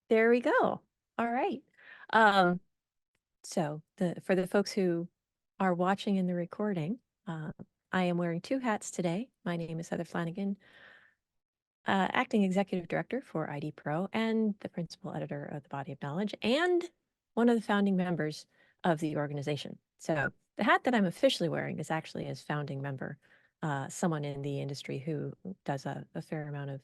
There we go. All right. So for the folks who are watching in the recording, I am wearing two hats today. My name is Heather Flanagan, acting executive director for IDPro and the principal editor of the Body of Knowledge and one of the founding members of the organization. So the hat that I'm officially wearing is actually as founding member, someone in the industry who does a fair amount of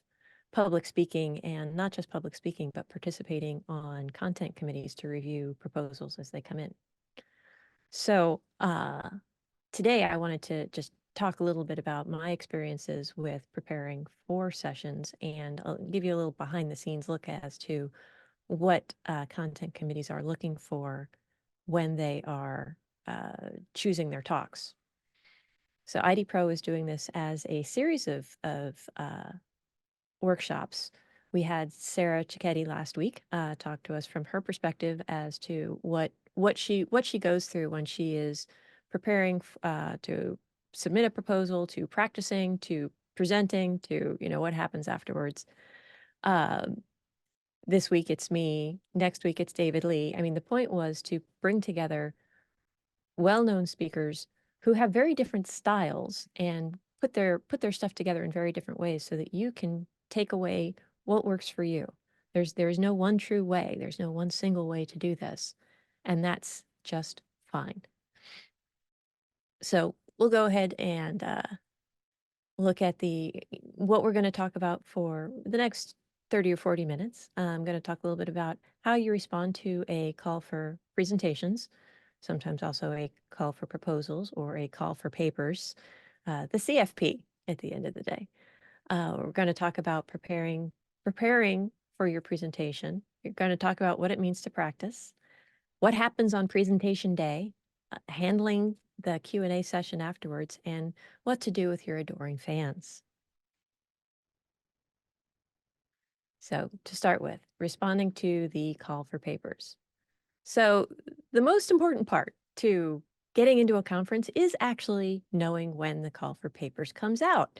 public speaking, and not just public speaking, but participating on content committees to review proposals as they come in. So today I wanted to just talk a little bit about my experiences with preparing for sessions, and I'll give you a little behind the scenes look as to what content committees are looking for when they are choosing their talks. So IDPro is doing this as a series of workshops. We had Sarah Cecchetti last week talk to us from her perspective as to what she goes through when she is preparing to submit a proposal, to practicing, to presenting, to what happens afterwards. This week it's me. Next week it's David Lee. I mean, the point was to bring together well-known speakers who have very different styles and put their stuff together in very different ways so that you can take away what works for you. There is no one true way. There's no one single way to do this, and that's just fine. So we'll go ahead and look at what we're going to talk about for the next 30 or 40 minutes. I'm going to talk a little bit about how you respond to a call for presentations, sometimes also a call for proposals or a call for papers, the CFP at the end of the day. We're going to talk about preparing for your presentation. You're going to talk about what it means to practice, what happens on presentation day, handling the Q&A session afterwards, and what to do with your adoring fans. So to start with, responding to the call for papers. So the most important part to getting into a conference is actually knowing when the call for papers comes out.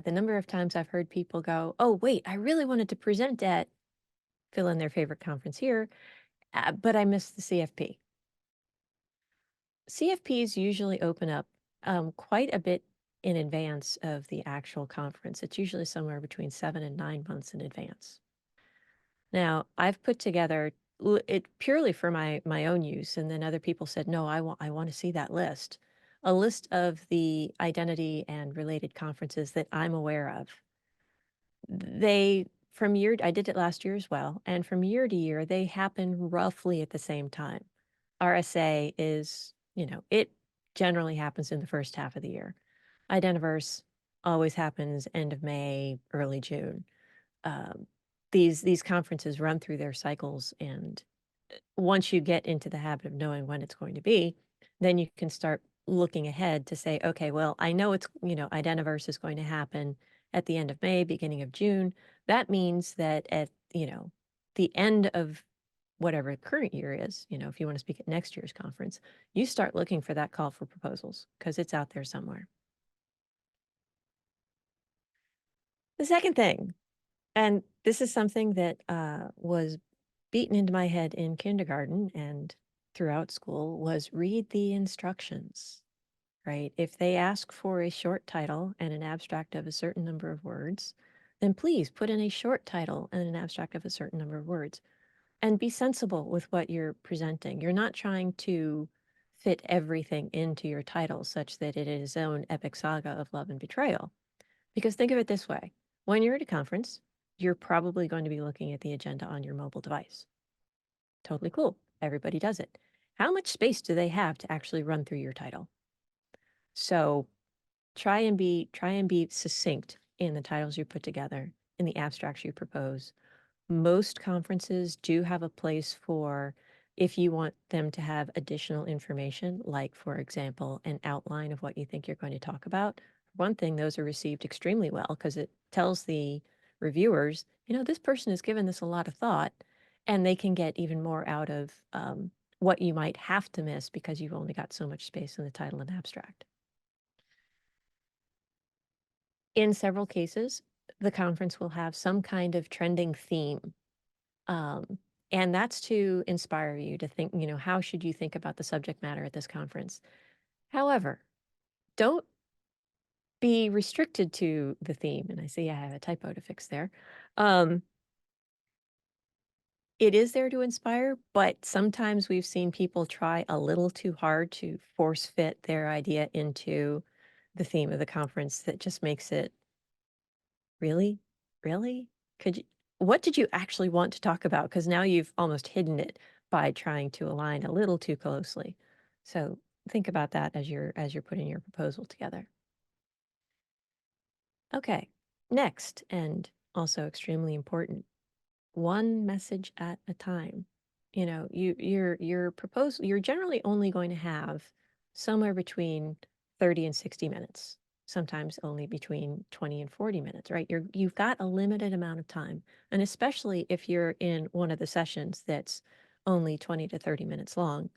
The number of times I've heard people go, oh, wait, I really wanted to present at fill in their favorite conference here, but I missed the CFP. CFPs usually open up quite a bit in advance of the actual conference. It's usually somewhere between 7 and 9 months in advance. Now, I've put together it purely for my own use, and then other people said, no, I want to see that list. A list of the identity and related conferences that I'm aware of. I did it last year as well, and from year to year, they happen roughly at the same time. RSA is, it generally happens in the first half of the year. Identiverse always happens end of May, early June. These conferences run through their cycles, and once you get into the habit of knowing when it's going to be, then you can start looking ahead to say, okay, well, I know it's, Identiverse is going to happen at the end of May, beginning of June. That means that at, the end of whatever the current year is, if you want to speak at next year's conference, you start looking for that call for proposals because it's out there somewhere. The second thing, and this is something that was beaten into my head in kindergarten and throughout school, was read the instructions, right? If they ask for a short title and an abstract of a certain number of words, then please put in a short title and an abstract of a certain number of words. And be sensible with what you're presenting. You're not trying to fit everything into your title such that it is its own epic saga of love and betrayal. Because think of it this way. When you're at a conference, you're probably going to be looking at the agenda on your mobile device. Totally cool. Everybody does it. How much space do they have to actually run through your title? So try and be succinct in the titles you put together, in the abstracts you propose. Most conferences do have a place for, if you want them to have additional information, like, for example, an outline of what you think you're going to talk about. One thing, those are received extremely well because it tells the reviewers, this person has given this a lot of thought, and they can get even more out of what you might have to miss because you've only got so much space in the title and abstract. In several cases, the conference will have some kind of trending theme. And that's to inspire you to think, how should you think about the subject matter at this conference? However, don't be restricted to the theme. And I see I have a typo to fix there. Um, it is there to inspire, but sometimes we've seen people try a little too hard to force fit their idea into the theme of the conference that just makes it really, really? Could you, what did you actually want to talk about? Because now you've almost hidden it by trying to align a little too closely. So think about that as you're putting your proposal together. Okay, next, and also extremely important, one message at a time. Your proposal, you're generally only going to have somewhere between 30 and 60 minutes, sometimes only between 20 and 40 minutes, right? You've got a limited amount of time. And especially if you're in one of the sessions that's only 20 to 30 minutes long,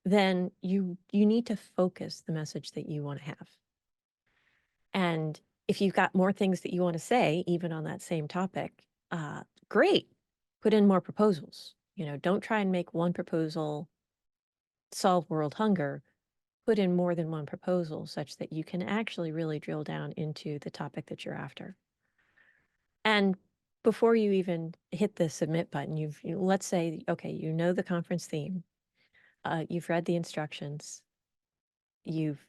then you need to focus the message that you want to have. And if you've got more things that you want to say, even on that same topic, great, put in more proposals. Don't try and make one proposal solve world hunger. Put in more than one proposal such that you can actually really drill down into the topic that you're after. And before you even hit the submit button, let's say, okay, you know the conference theme, you've read the instructions, you've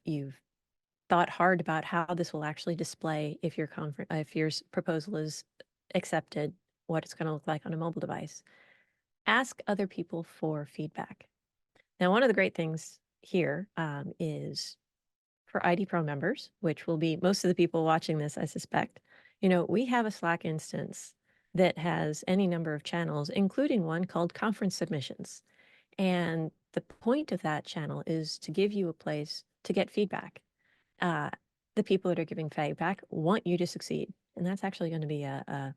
thought hard about how this will actually display if if your proposal is accepted, what it's going to look like on a mobile device. Ask other people for feedback. Now, one of the great things here is for IDPro members, which will be most of the people watching this, I suspect. We have a Slack instance that has any number of channels, including one called Conference Submissions. And the point of that channel is to give you a place to get feedback. The people that are giving feedback want you to succeed. And that's actually going to be a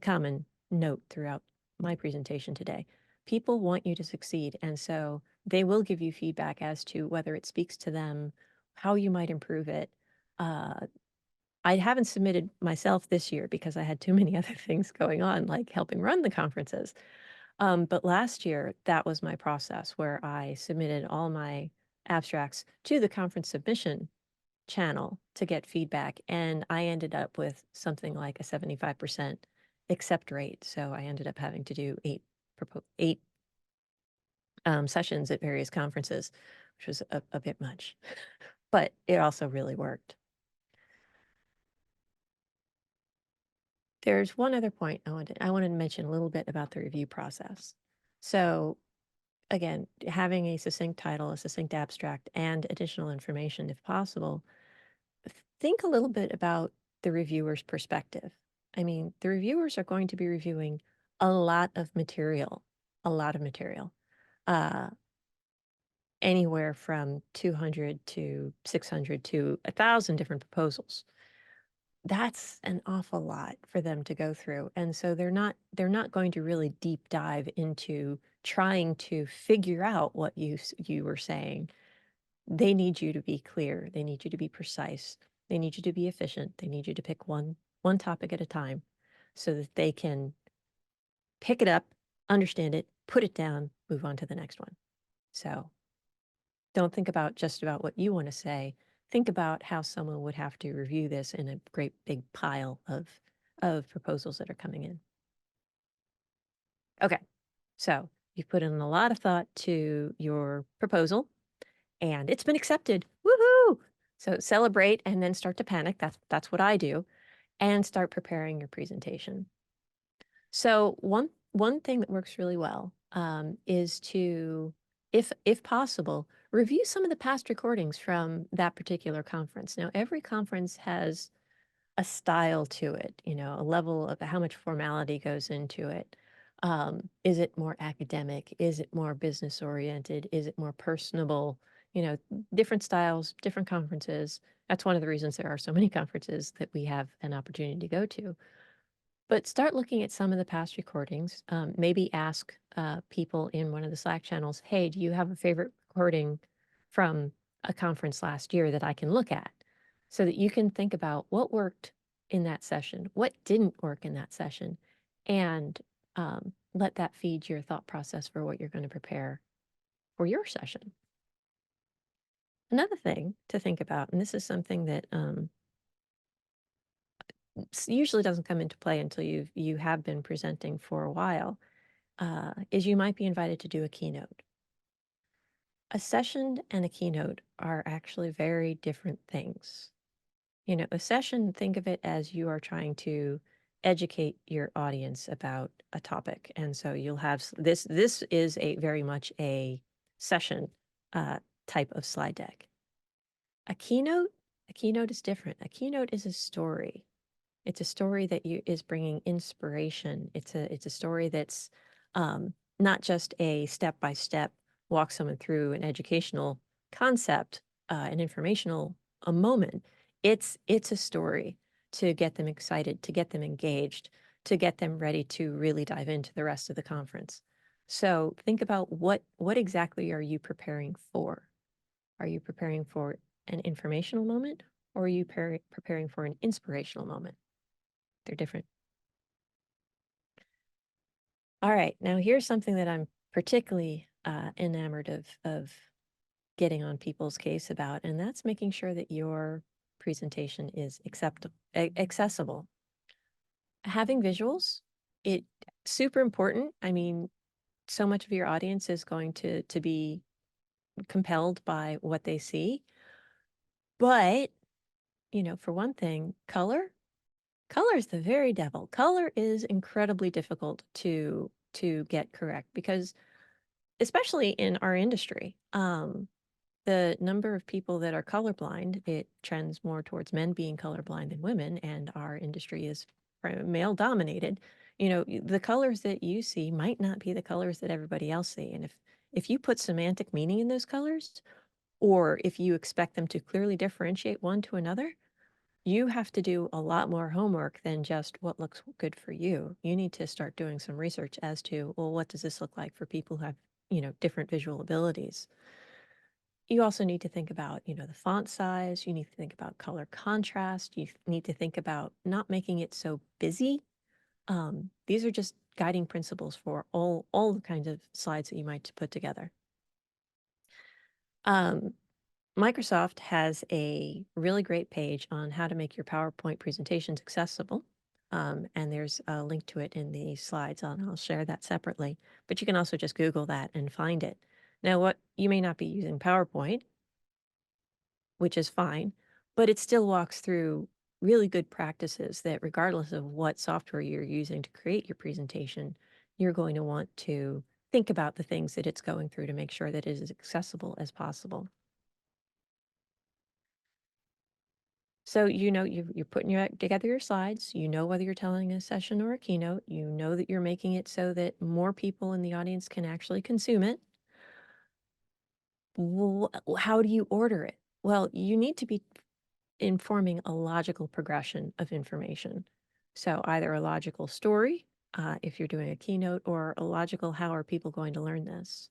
common note throughout my presentation today. People want you to succeed. And so they will give you feedback as to whether it speaks to them, how you might improve it. I haven't submitted myself this year because I had too many other things going on, like helping run the conferences. But last year, that was my process where I submitted all my abstracts to the conference submission channel to get feedback. And I ended up with something like a 75% accept rate. So I ended up having to do eight sessions at various conferences, which was a bit much, but it also really worked. There's one other point I wanted to mention a little bit about the review process. So again, having a succinct title, a succinct abstract, and additional information if possible, think a little bit about the reviewer's perspective. I mean, the reviewers are going to be reviewing a lot of material, uh, anywhere from 200 to 600 to 1,000 different proposals. That's an awful lot for them to go through. And so they're not going to really deep dive into trying to figure out what you were saying. They need you to be clear. They need you to be precise. They need you to be efficient. They need you to pick one topic at a time so that they can pick it up, understand it, put it down, move on to the next one. So don't think about just about what you want to say. Think about how someone would have to review this in a great big pile of proposals that are coming in. Okay, so you've put in a lot of thought to your proposal and it's been accepted. Woohoo! So celebrate and then start to panic. That's what I do, and start preparing your presentation. So one thing that works really well is to, if possible, review some of the past recordings from that particular conference. Now, every conference has a style to it, a level of how much formality goes into it. Is it more academic? Is it more business oriented? Is it more personable? Different styles, different conferences. That's one of the reasons there are so many conferences that we have an opportunity to go to. But start looking at some of the past recordings. Maybe ask people in one of the Slack channels, hey, do you have a favorite recording from a conference last year that I can look at? So that you can think about what worked in that session, what didn't work in that session, and let that feed your thought process for what you're going to prepare for your session. Another thing to think about, and this is something that usually doesn't come into play until you have been presenting for a while, is you might be invited to do a keynote. A session and a keynote are actually very different things. You know, a session, think of it as you are trying to educate your audience about a topic. And so you'll have this is a very much a session type of slide deck. A keynote, a keynote is different. A keynote is a story. It's a story that is bringing inspiration. It's a story that's not just a step by step walk someone through an educational concept, an informational a moment. It's a story to get them excited, to get them engaged, to get them ready to really dive into the rest of the conference. So think about what exactly are you preparing for? Are you preparing for an informational moment, or are you preparing for an inspirational moment? They're different. All right, now here's something that I'm particularly enamored of getting on people's case about, and that's making sure that your presentation is accessible. Having visuals, it super important. I mean, so much of your audience is going to be compelled by what they see. But, you know, for one thing, color is the very devil. Color is incredibly difficult to get correct because, especially in our industry, the number of people that are colorblind, it trends more towards men being colorblind than women, and our industry is male dominated. You know, the colors that you see might not be the colors that everybody else see, and if you put semantic meaning in those colors, or if you expect them to clearly differentiate one to another, you have to do a lot more homework than just what looks good for you. You need to start doing some research as to, well, what does this look like for people who have, you know, different visual abilities? You also need to think about, you know, the font size. You need to think about color contrast. You need to think about not making it so busy. These are just guiding principles for all the kinds of slides that you might put together. Um, Microsoft has a really great page on how to make your PowerPoint presentations accessible. And there's a link to it in the slides, and I'll share that separately. But you can also just Google that and find it. Now, what you may not be using PowerPoint, which is fine, but it still walks through really good practices that regardless of what software you're using to create your presentation, you're going to want to think about the things that it's going through to make sure that it is as accessible as possible. So, you know, you're putting together your slides, you know whether you're telling a session or a keynote, you know that you're making it so that more people in the audience can actually consume it. How do you order it? Well, you need to be informing a logical progression of information. So either a logical story, if you're doing a keynote, or a logical how are people going to learn this.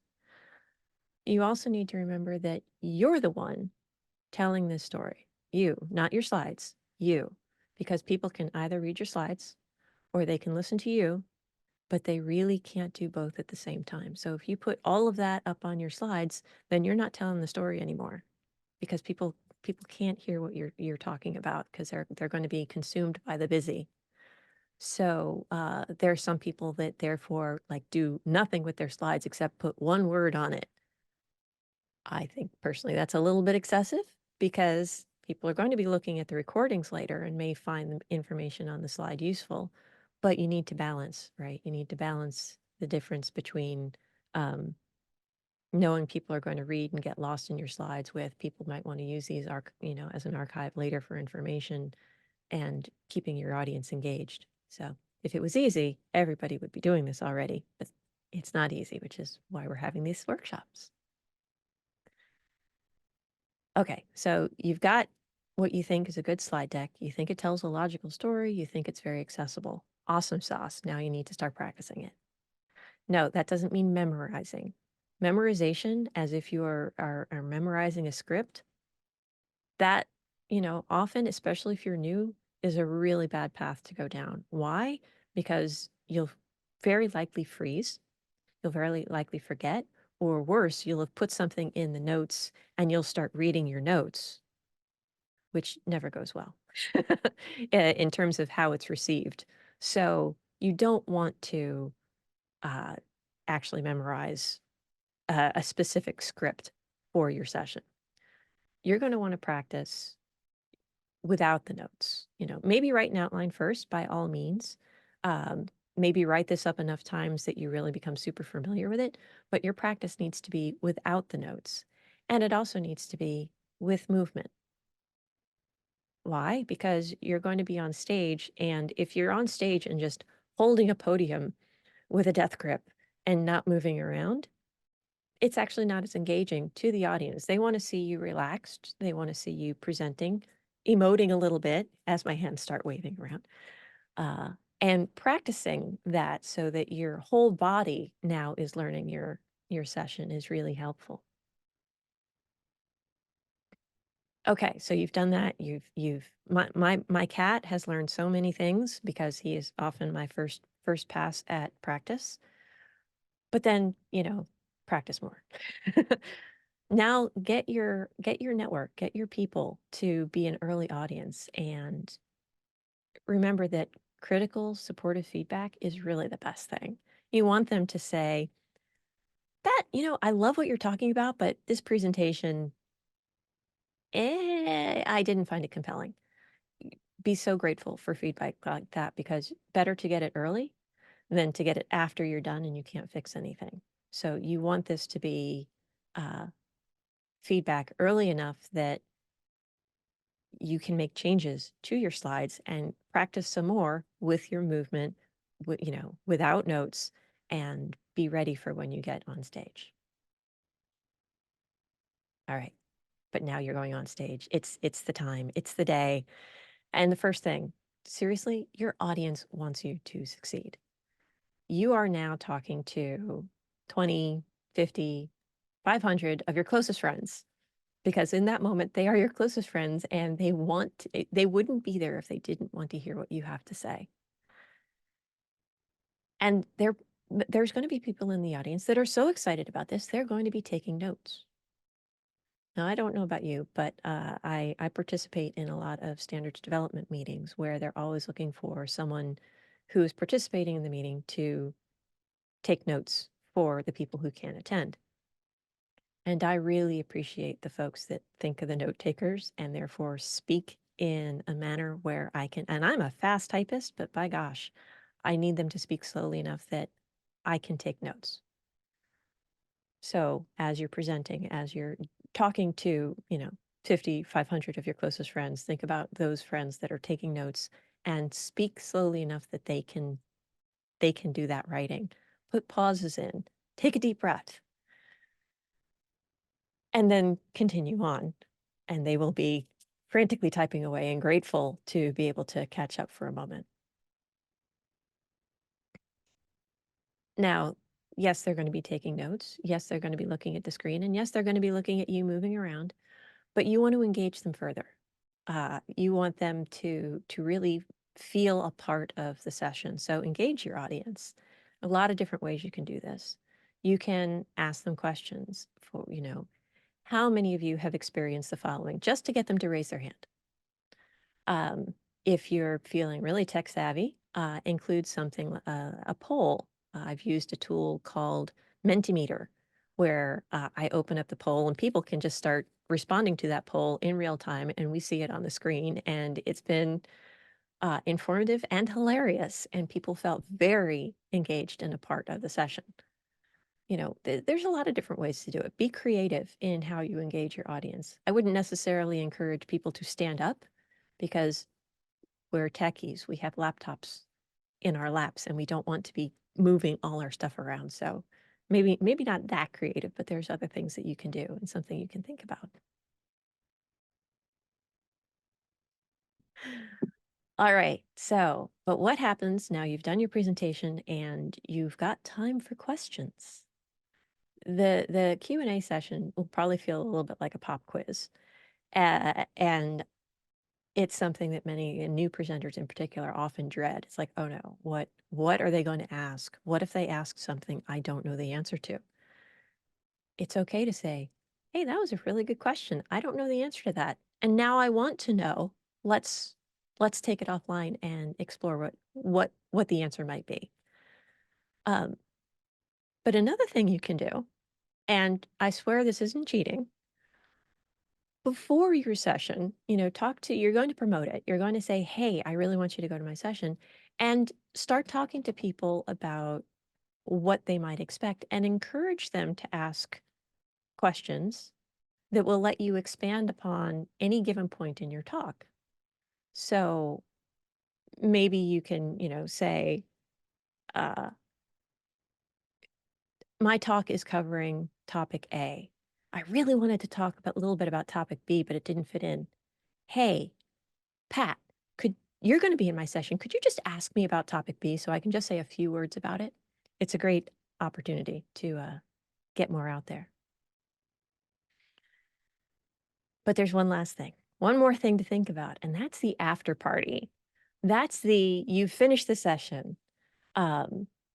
You also need to remember that you're the one telling this story. You, not your slides, you. Because people can either read your slides or they can listen to you, but they really can't do both at the same time. So if you put all of that up on your slides, then you're not telling the story anymore because people can't hear what you're talking about because they're going to be consumed by the busy. So there are some people that therefore like do nothing with their slides except put one word on it. I think personally that's a little bit excessive because people are going to be looking at the recordings later and may find the information on the slide useful, but you need to balance, right? You need to balance the difference between knowing people are going to read and get lost in your slides with people might want to use these you know, as an archive later for information and keeping your audience engaged. So if it was easy, everybody would be doing this already, but it's not easy, which is why we're having these workshops. Okay, so you've got what you think is a good slide deck. You think it tells a logical story. You think it's very accessible. Awesome sauce. Now you need to start practicing it. No, that doesn't mean memorizing. Memorization, as if you are memorizing a script, that, you know, often, especially if you're new, is a really bad path to go down. Why? Because you'll very likely freeze. You'll very likely forget, or worse, you'll have put something in the notes and you'll start reading your notes, which never goes well in terms of how it's received. So you don't want to uh, actually memorize a specific script for your session. You're going to want to practice without the notes. Maybe write an outline first, by all means. Um, Maybe write this up enough times that you really become super familiar with it, but your practice needs to be without the notes. And it also needs to be with movement. Why? Because you're going to be on stage, and if you're on stage and just holding a podium with a death grip and not moving around, it's actually not as engaging to the audience. They want to see you relaxed. They want to see you presenting, emoting a little bit as my hands start waving around, uh, and practicing that so that your whole body now is learning your session is really helpful. Okay, so you've done that. My cat has learned so many things because he is often my first pass at practice. But then, practice more. Now get your network, get your people to be an early audience, and remember that critical supportive feedback is really the best thing. You want them to say, that, I love what you're talking about, but this presentation, I didn't find it compelling. Be so grateful for feedback like that, because better to get it early than to get it after you're done and you can't fix anything. So you want this to be uh, feedback early enough that you can make changes to your slides and practice some more with your movement, without notes, and be ready for when you get on stage. All right. But now you're going on stage. It's the time, it's the day. And the first thing, seriously, your audience wants you to succeed. You are now talking to 20, 50, 500 of your closest friends, because in that moment they are your closest friends, and they wouldn't be there if they didn't want to hear what you have to say. And there's going to be people in the audience that are so excited about this, they're going to be taking notes. Now, I don't know about you, but I participate in a lot of standards development meetings where they're always looking for someone who is participating in the meeting to take notes for the people who can't attend. And I really appreciate the folks that think of the note takers and therefore speak in a manner where I can, and I'm a fast typist, but by gosh, I need them to speak slowly enough that I can take notes. So as you're presenting, as you're talking to, 50, 500 of your closest friends, think about those friends that are taking notes and speak slowly enough that they can do that writing. Put pauses in, take a deep breath, and then continue on. And they will be frantically typing away and grateful to be able to catch up for a moment. Now, yes, they're going to be taking notes. Yes, they're going to be looking at the screen. And yes, they're going to be looking at you moving around. But you want to engage them further. You want them to really feel a part of the session. So engage your audience. A lot of different ways you can do this. You can ask them questions for, how many of you have experienced the following, just to get them to raise their hand. If you're feeling really tech savvy, include something, a poll. I've used a tool called Mentimeter, where I open up the poll and people can just start responding to that poll in real time, and we see it on the screen. And it's been informative and hilarious, and people felt very engaged and a part of the session. There's a lot of different ways to do it. Be creative in how you engage your audience. I wouldn't necessarily encourage people to stand up, because we're techies. We have laptops in our laps and we don't want to be moving all our stuff around. So maybe not that creative, but there's other things that you can do and something you can think about. All right. So, but what happens now you've done your presentation and you've got time for questions? The Q&A session will probably feel a little bit like a pop quiz. And it's something that many new presenters in particular often dread. It's like, oh no, what are they going to ask? What if they ask something I don't know the answer to? It's okay to say, hey, that was a really good question. I don't know the answer to that. And now I want to know. Let's take it offline and explore what the answer might be. But another thing you can do, and I swear this isn't cheating, before your session, you're going to promote it. You're going to say, hey, I really want you to go to my session, and start talking to people about what they might expect and encourage them to ask questions that will let you expand upon any given point in your talk. So maybe you can, say, uh, my talk is covering topic A. I really wanted to talk about a little bit about topic B, but it didn't fit in. Hey, Pat, you're going to be in my session. Could you just ask me about topic B so I can just say a few words about it? It's a great opportunity to get more out there. But there's one last thing, one more thing to think about, and that's the after party. That's you've finished the session,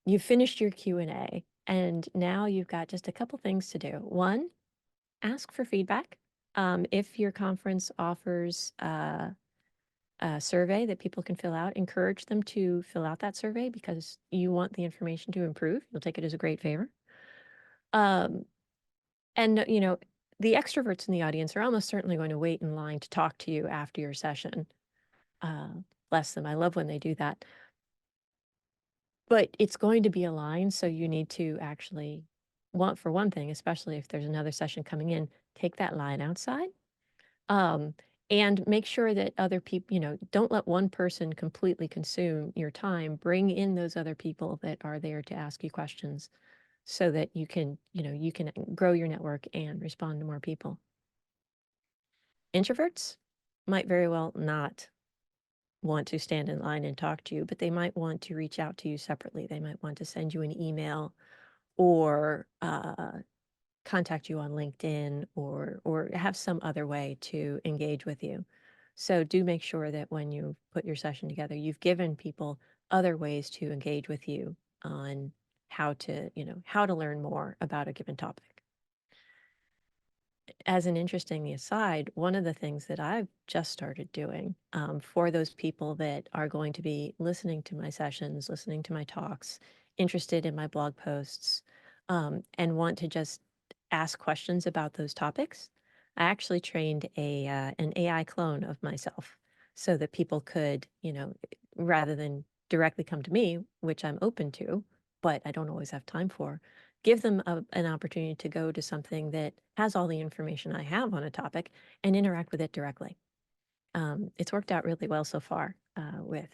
you've finished your Q&A, and now you've got just a couple things to do. One, ask for feedback. If your conference offers a survey that people can fill out, encourage them to fill out that survey because you want the information to improve. You'll take it as a great favor. And, the extroverts in the audience are almost certainly going to wait in line to talk to you after your session. Bless them. I love when they do that. But it's going to be a line, so you need to actually, for one thing, especially if there's another session coming in, take that line outside. And make sure that other people, don't let one person completely consume your time. Bring in those other people that are there to ask you questions so that you can grow your network and respond to more people. Introverts might very well not want to stand in line and talk to you, but they might want to reach out to you separately. They might want to send you an email or contact you on LinkedIn or have some other way to engage with you. So do make sure that when you put your session together, you've given people other ways to engage with you on how to learn more about a given topic. As an interesting aside, one of the things that I've just started doing for those people that are going to be listening to my sessions, listening to my talks, interested in my blog posts, and want to just ask questions about those topics, I actually trained an AI clone of myself so that people could, rather than directly come to me, which I'm open to, but I don't always have time for, give them an opportunity to go to something that has all the information I have on a topic and interact with it directly. It's worked out really well so far with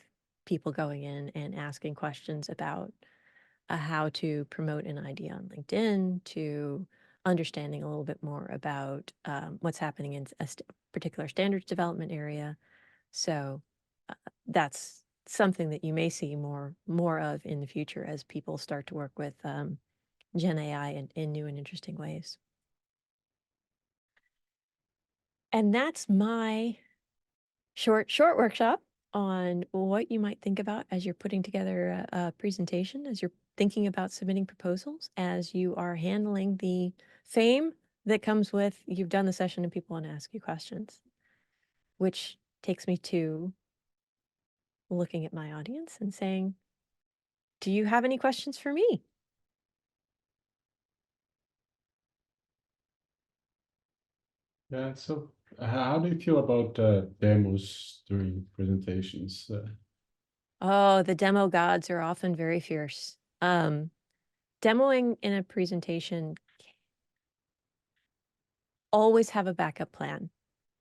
people going in and asking questions about how to promote an idea on LinkedIn, to understanding a little bit more about what's happening in a particular standards development area. So that's something that you may see more of in the future as people start to work with Gen AI in new and interesting ways. And that's my short workshop on what you might think about as you're putting together a presentation, as you're thinking about submitting proposals, as you are handling the fame that comes with you've done the session and people want to ask you questions, which takes me to looking at my audience and saying, do you have any questions for me? Yeah, so how do you feel about demos during presentations? Oh, the demo gods are often very fierce. Demoing in a presentation, always have a backup plan.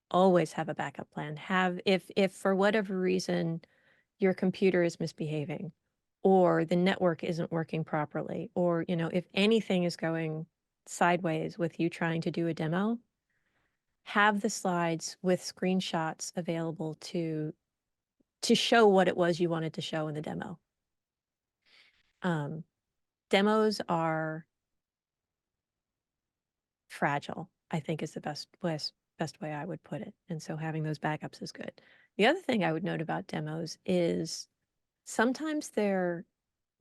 Always have a backup plan. If for whatever reason your computer is misbehaving or the network isn't working properly, or, if anything is going sideways with you trying to do a demo, have the slides with screenshots available to show what it was you wanted to show in the demo. Demos are fragile, I think is the best way I would put it. And so having those backups is good. The other thing I would note about demos is sometimes they're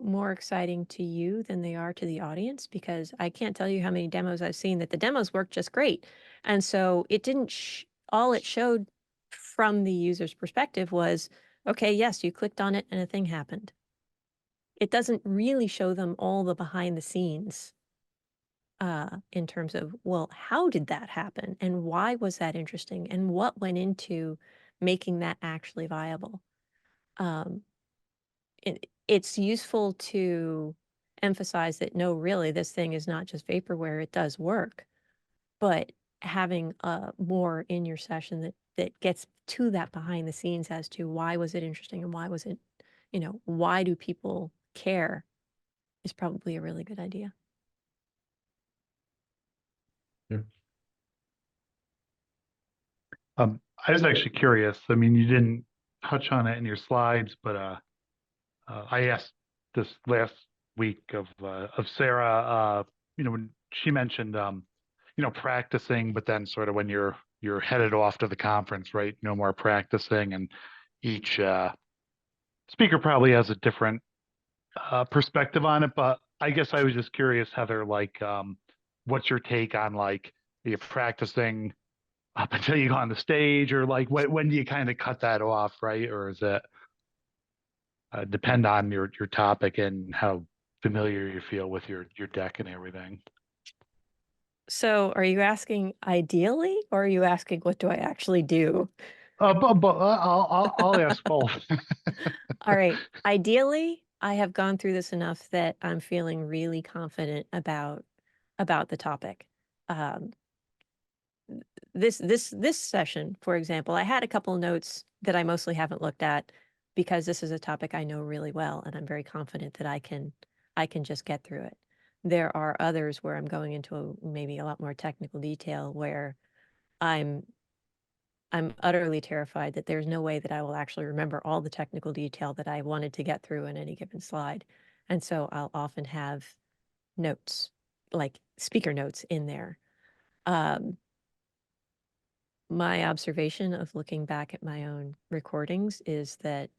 more exciting to you than they are to the audience, because I can't tell you how many demos I've seen that the demos work just great. And so it didn't, all it showed from the user's perspective was, okay, yes, you clicked on it and a thing happened. It doesn't really show them all the behind the scenes in terms of, well, how did that happen? And why was that interesting? And what went into making that actually viable? Um, it's useful to emphasize that, no, really, this thing is not just vaporware, it does work. But having more in your session that gets to that behind the scenes as to why was it interesting and why was it, why do people care, is probably a really good idea. Yeah. I was actually curious. I mean, you didn't touch on it in your slides, but I asked this last week of Sarah. When she mentioned, practicing, but then sort of when you're headed off to the conference, right? No more practicing, and each speaker probably has a different perspective on it. But I guess I was just curious, Heather, like, what's your take on, like, are you practicing up until you go on the stage, or like when do you kind of cut that off, right? Or is it depend on your topic and how familiar you feel with your deck and everything? So are you asking ideally, or are you asking what do I actually do? But I'll ask both. All right. Ideally, I have gone through this enough that I'm feeling really confident about the topic. Um, this session, for example, I had a couple notes that I mostly haven't looked at because this is a topic I know really well, and I'm very confident that I can just get through it. There are others where I'm going into maybe a lot more technical detail where I'm I'm utterly terrified that there's no way that I will actually remember all the technical detail that I wanted to get through in any given slide. And so I'll often have notes, like speaker notes in there. Um, my observation of looking back at my own recordings is that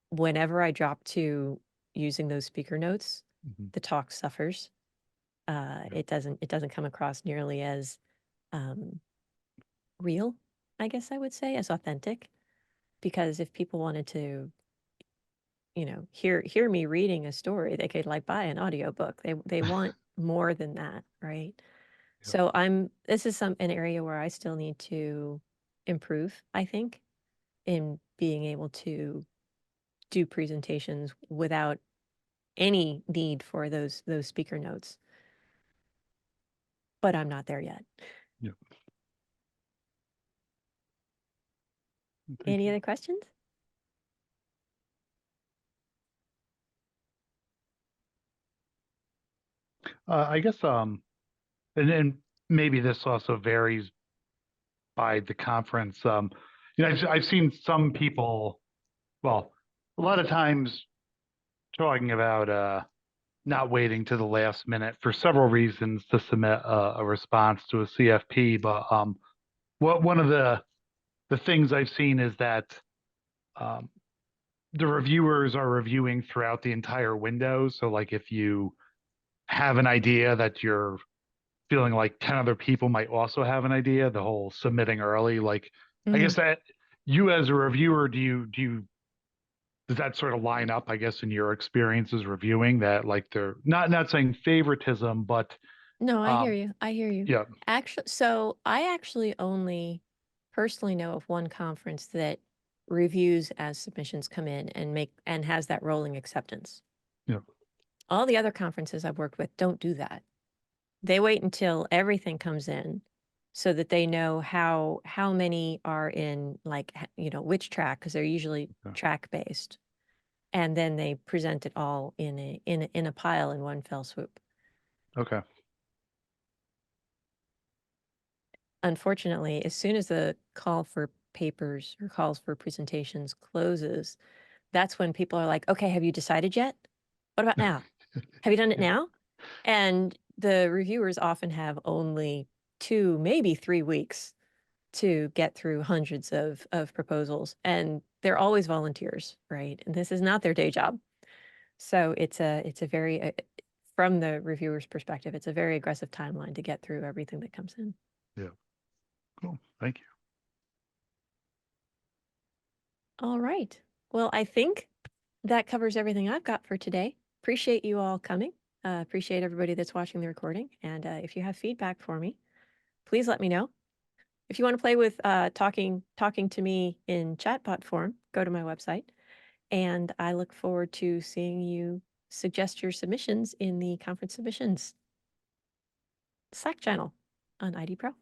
whenever I drop to using those speaker notes, Mhm. the talk suffers. It doesn't come across nearly as um, real, I guess I would say, as authentic. Because if people wanted to, hear me reading a story, they could like buy an audiobook. They want more than that, right? Yep. So this is an area where I still need to improve, I think, in being able to do presentations without any need for those speaker notes. But I'm not there yet. Yep. Thank Any you. other questions? I guess and maybe this also varies by the conference. I've seen some people, well, a lot of times talking about not waiting to the last minute for several reasons to submit a response to a CFP. But one of the things I've seen is that um, the reviewers are reviewing throughout the entire window. So like if you have an idea that you're feeling like 10 other people might also have an idea, the whole submitting early, like I Mm-hmm. guess that you as a reviewer, do you does that sort of line up, I guess, in your experiences reviewing that, like they're not saying favoritism, but No, I hear um you. I hear you. yeah, Actually, so I actually only personally know of one conference that reviews as submissions come in and has that rolling acceptance. yeah, All the other conferences I've worked with don't do that. They wait until everything comes in so that they know how many are in, like, which track, because they're usually yeah. track based. And then they present it all in a pile in one fell swoop. Okay. Unfortunately, as soon as the call for papers or calls for presentations closes, that's when people are like, okay, have you decided yet? What about now? Have you done it Yeah. now? And the reviewers often have only 2, maybe 3 weeks to get through hundreds of proposals, and they're always volunteers, right? And this is not their day job. So it's a very, from the reviewer's perspective, it's a very aggressive timeline to get through everything that comes in. Yeah. Cool. Thank you. All right. Well, I think that covers everything I've got for today. Appreciate you all coming. Appreciate everybody that's watching the recording. And if you have feedback for me, please let me know. If you want to play with talking to me in chatbot form, go to my website. And I look forward to seeing you suggest your submissions in the conference submissions Slack channel on IDPro.